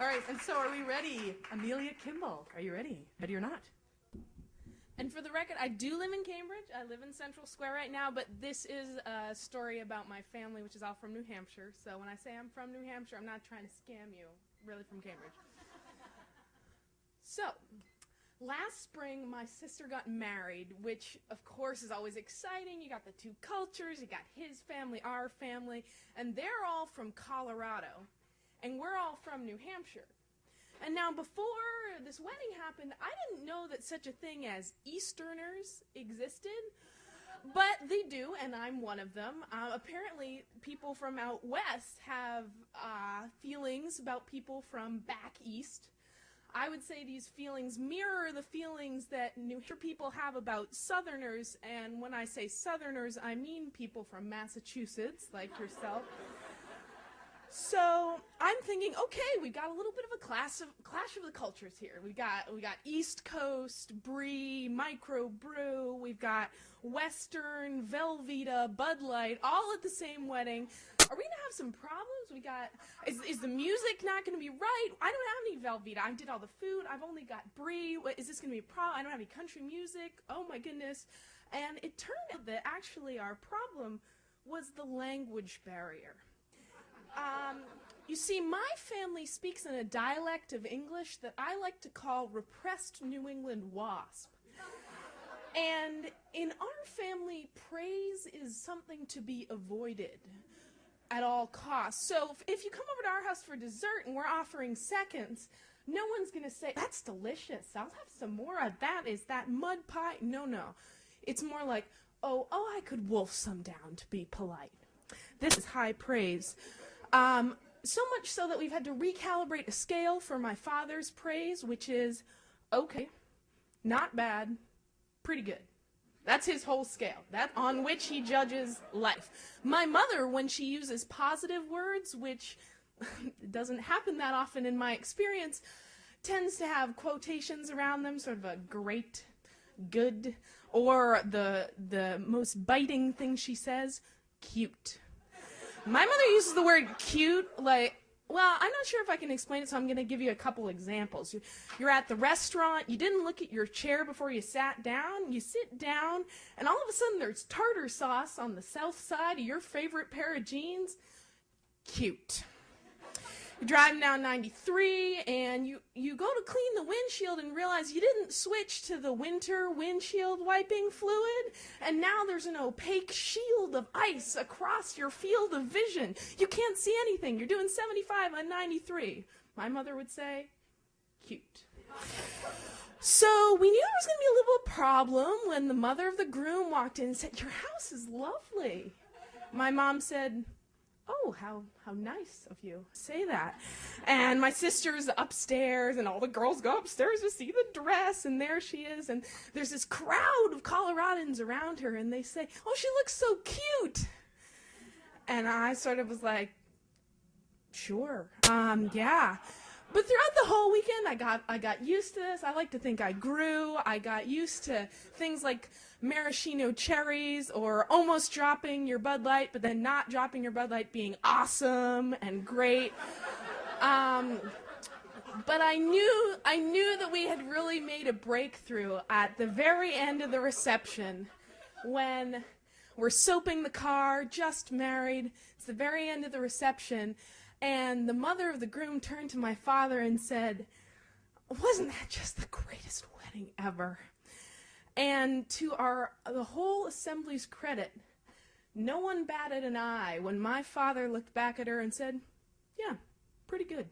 All right, and so are we ready? Amelia Kimball, are you ready? Ready or not? And for the record, I do live in Cambridge. I live in Central Square right now, but this is a story about my family, which is all from New Hampshire. So when I say I'm from New Hampshire, I'm not trying to scam you. Really from Cambridge. So, last spring, my sister got married, which, of course, is always exciting. You got the two cultures. You got his family, our family, and they're all from Colorado, and we're all from New Hampshire. And now, before this wedding happened, I didn't know that such a thing as Easterners existed, but they do, and I'm one of them. Apparently, people from out west have feelings about people from back east. I would say these feelings mirror the feelings that New Hampshire people have about Southerners, and when I say Southerners, I mean people from Massachusetts, like yourself. So I'm thinking, okay, we've got a little bit of a clash of the cultures here. We got East Coast, Brie, microbrew. We've got Western, Velveeta, Bud Light, all at the same wedding. Are we gonna have some problems? Is the music not gonna be right? I don't have any Velveeta. I did all the food. I've only got Brie. Is this gonna be a problem? I don't have any country music. Oh my goodness! And it turned out that actually our problem was the language barrier. You see, my family speaks in a dialect of English that I like to call repressed New England WASP. And in our family, praise is something to be avoided at all costs. So if you come over to our house for dessert and we're offering seconds, no one's going to say, that's delicious, I'll have some more of that. Is that mud pie? No. It's more like, oh, I could wolf some down to be polite. This is high praise. So much so that we've had to recalibrate a scale for my father's praise, which is, okay, not bad, pretty good. That's his whole scale, that on which he judges life. My mother, when she uses positive words, which doesn't happen that often in my experience, tends to have quotations around them, sort of a great, good, or the most biting thing she says, cute. My mother uses the word cute like, well, I'm not sure if I can explain it, so I'm going to give you a couple examples. You're at the restaurant, you didn't look at your chair before you sat down, you sit down, and all of a sudden there's tartar sauce on the south side of your favorite pair of jeans. Cute. You're driving down 93, and you go to clean the windshield and realize you didn't switch to the winter windshield wiping fluid, and now there's an opaque shield of ice across your field of vision. You can't see anything. You're doing 75 on 93. My mother would say, cute. So we knew there was going to be a little problem when the mother of the groom walked in and said, your house is lovely. My mom said, oh, how nice of you to say that. And my sister's upstairs, and all the girls go upstairs to see the dress, and there she is, and there's this crowd of Coloradans around her, and they say, oh, she looks so cute. And I sort of was like, sure, yeah. But throughout the whole weekend, I got used to this. I like to think I grew. I got used to things like maraschino cherries or almost dropping your Bud Light, but then not dropping your Bud Light being awesome and great. But I knew that we had really made a breakthrough at the very end of the reception when we're soaping the car, just married. It's the very end of the reception. And the mother of the groom turned to my father and said, wasn't that just the greatest wedding ever? And to the whole assembly's credit, no one batted an eye when my father looked back at her and said, yeah, pretty good.